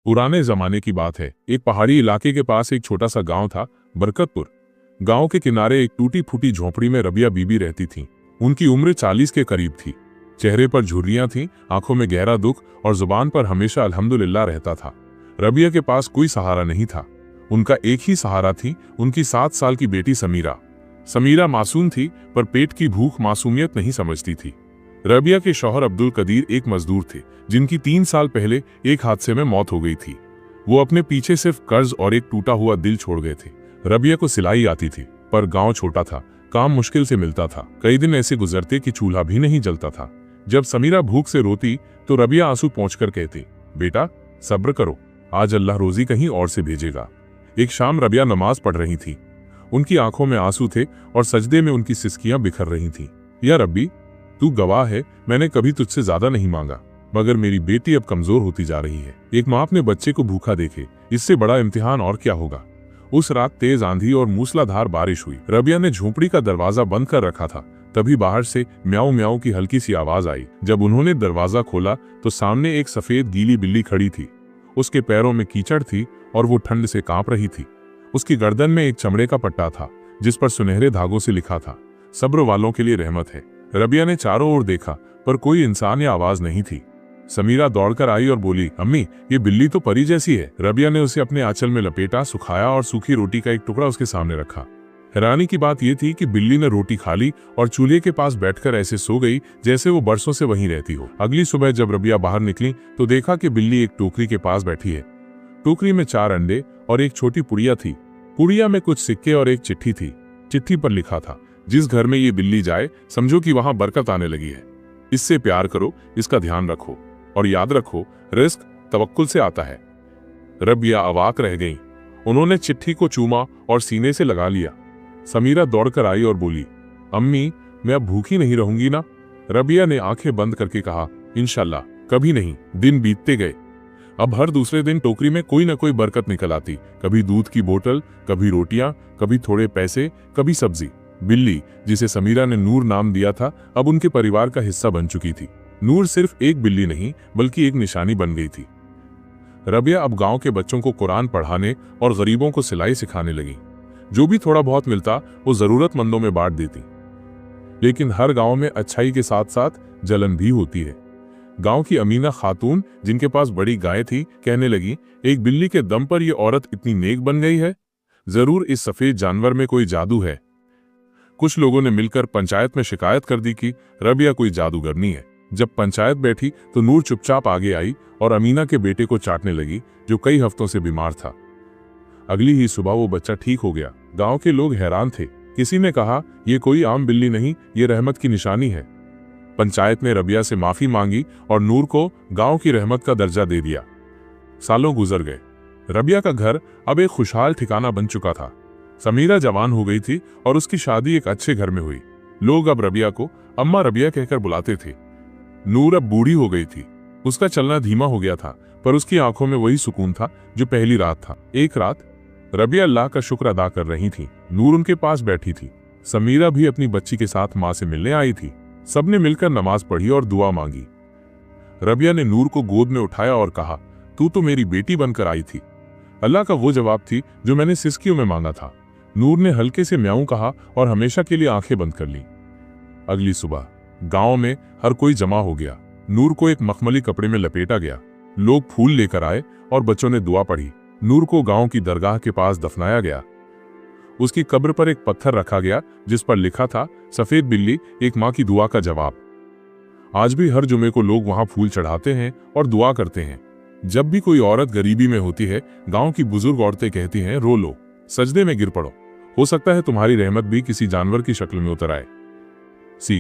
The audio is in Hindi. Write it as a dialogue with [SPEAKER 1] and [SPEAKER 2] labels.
[SPEAKER 1] पुराने जमाने की बात है। एक पहाड़ी इलाके के पास एक छोटा सा गांव था, बरकतपुर। गांव के किनारे एक टूटी फूटी झोंपड़ी में रबिया बीबी रहती थीं। उनकी उम्र 40 के करीब थी। चेहरे पर झुर्रियां थीं, आंखों में गहरा दुख और जुबान पर हमेशा अल्हम्दुलिल्लाह रहता था। रबिया के पास कोई सहारा नहीं था। उनका एक ही सहारा थी उनकी 7 साल की बेटी समीरा। समीरा मासूम थी, पर पेट की भूख मासूमियत नहीं समझती थी। रबिया के शौहर अब्दुल कदीर एक मजदूर थे, जिनकी 3 साल पहले एक हादसे में मौत हो गई थी। वो अपने पीछे सिर्फ कर्ज और एक टूटा हुआ दिल छोड़ गए थे। रबिया को सिलाई आती थी, पर गांव छोटा था, काम मुश्किल से मिलता था। कई दिन ऐसे गुजरते कि चूल्हा भी नहीं जलता था। जब समीरा भूख से रोती तो रबिया आंसू पोंछकर कहती, बेटा सब्र करो, आज अल्लाह रोजी कहीं और से भेजेगा। एक शाम रबिया नमाज पढ़ रही थी। उनकी आंखों में आंसू थे और सजदे में उनकी सिसकियां बिखर रही थीं। या रब्बी, तू गवाह है, मैंने कभी तुझसे ज्यादा नहीं मांगा, मगर मेरी बेटी अब कमजोर होती जा रही है। एक माँ अपने बच्चे को भूखा देखे, इससे बड़ा इम्तिहान और क्या होगा। उस रात तेज आंधी और मूसलाधार बारिश हुई। रबिया ने झोंपड़ी का दरवाजा बंद कर रखा था। तभी बाहर से म्याऊं म्याऊं की हल्की सी आवाज आई। जब उन्होंने दरवाजा खोला तो सामने एक सफेद गीली बिल्ली खड़ी थी। उसके पैरों में कीचड़ थी और वो ठंड से कांप रही थी। उसकी गर्दन में एक चमड़े का पट्टा था, जिस पर सुनहरे धागों से लिखा था, सब्र वालों के लिए रहमत है। रबिया ने चारों ओर देखा, पर कोई इंसान या आवाज नहीं थी। समीरा दौड़कर आई और बोली, अम्मी, ये बिल्ली तो परी जैसी है। रबिया ने उसे अपने आंचल में लपेटा, सुखाया और सूखी रोटी का एक टुकड़ा उसके सामने रखा। हैरानी की बात यह थी कि बिल्ली ने रोटी खा ली और चूल्हे के पास बैठकर ऐसे सो गई जैसे वो बरसों से वहीं रहती हो। अगली सुबह जब रबिया बाहर निकली तो देखा कि बिल्ली एक टोकरी के पास बैठी है। टोकरी में 4 अंडे और एक छोटी पुड़िया थी। पुड़िया में कुछ सिक्के और एक चिट्ठी थी। चिट्ठी पर लिखा था, जिस घर में ये बिल्ली जाए समझो कि वहां बरकत आने लगी है। इससे प्यार करो, इसका ध्यान रखो और याद रखो, रिस्क तवक्कुल से आता है। रबिया अवाक रह गई। उन्होंने चिट्ठी को चूमा और सीने से लगा लिया। समीरा दौड़कर आई और बोली, अम्मी, मैं अब भूखी नहीं रहूंगी ना। रबिया ने आंखें बंद करके कहा, इंशाल्लाह कभी नहीं। दिन बीतते गए। अब हर दूसरे दिन टोकरी में कोई न कोई बरकत निकल आती। कभी दूध की बोतल, कभी रोटियां, कभी थोड़े पैसे, कभी सब्जी। बिल्ली, जिसे समीरा ने नूर नाम दिया था, अब उनके परिवार का हिस्सा बन चुकी थी। नूर सिर्फ एक बिल्ली नहीं, बल्कि एक निशानी बन गई थी। रबिया अब गांव के बच्चों को कुरान पढ़ाने और गरीबों को सिलाई सिखाने लगी। जो भी थोड़ा बहुत मिलता वो जरूरतमंदों में बांट देती। लेकिन हर गांव में अच्छाई के साथ साथ जलन भी होती है। गांव की अमीना खातून, जिनके पास बड़ी गाय थी, कहने लगी, एक बिल्ली के दम पर यह औरत इतनी नेक बन गई है। जरूर इस सफेद जानवर में कोई जादू है। कुछ लोगों ने मिलकर पंचायत में शिकायत कर दी कि रबिया कोई जादूगरनी है। जब पंचायत बैठी तो नूर चुपचाप आगे आई और अमीना के बेटे को चाटने लगी, जो कई हफ्तों से बीमार था। अगली ही सुबह वो बच्चा ठीक हो गया। गांव के लोग हैरान थे। किसी ने कहा, ये कोई आम बिल्ली नहीं, ये रहमत की निशानी है। पंचायत ने रबिया से माफी मांगी और नूर को गांव की रहमत का दर्जा दे दिया। सालों गुजर गए। रबिया का घर अब एक खुशहाल ठिकाना बन चुका था। समीरा जवान हो गई थी और उसकी शादी एक अच्छे घर में हुई। लोग अब रबिया को अम्मा रबिया कहकर बुलाते थे। नूर अब बूढ़ी हो गई थी। उसका चलना धीमा हो गया था, पर उसकी आंखों में वही सुकून था जो पहली रात था। एक रात रबिया अल्लाह का शुक्र अदा कर रही थी। नूर उनके पास बैठी थी। समीरा भी अपनी बच्ची के साथ माँ से मिलने आई थी। सबने मिलकर नमाज पढ़ी और दुआ मांगी। रबिया ने नूर को गोद में उठाया और कहा, तू तो मेरी बेटी बनकर आई थी। अल्लाह का वो जवाब थी जो मैंने सिसकियों में मांगा था। नूर ने हल्के से म्याऊं कहा और हमेशा के लिए आंखें बंद कर ली। अगली सुबह गांव में हर कोई जमा हो गया। नूर को एक मखमली कपड़े में लपेटा गया। लोग फूल लेकर आए और बच्चों ने दुआ पढ़ी। नूर को गांव की दरगाह के पास दफनाया गया। उसकी कब्र पर एक पत्थर रखा गया, जिस पर लिखा था, सफेद बिल्ली, एक माँ की दुआ का जवाब। आज भी हर जुमे को लोग वहां फूल चढ़ाते हैं और दुआ करते हैं। जब भी कोई औरत गरीबी में होती है, गांव की बुजुर्ग औरतें कहती हैं, रो लो, सजदे में गिर पड़ो, हो सकता है तुम्हारी रहमत भी किसी जानवर की शक्ल में उतर आए। सीख।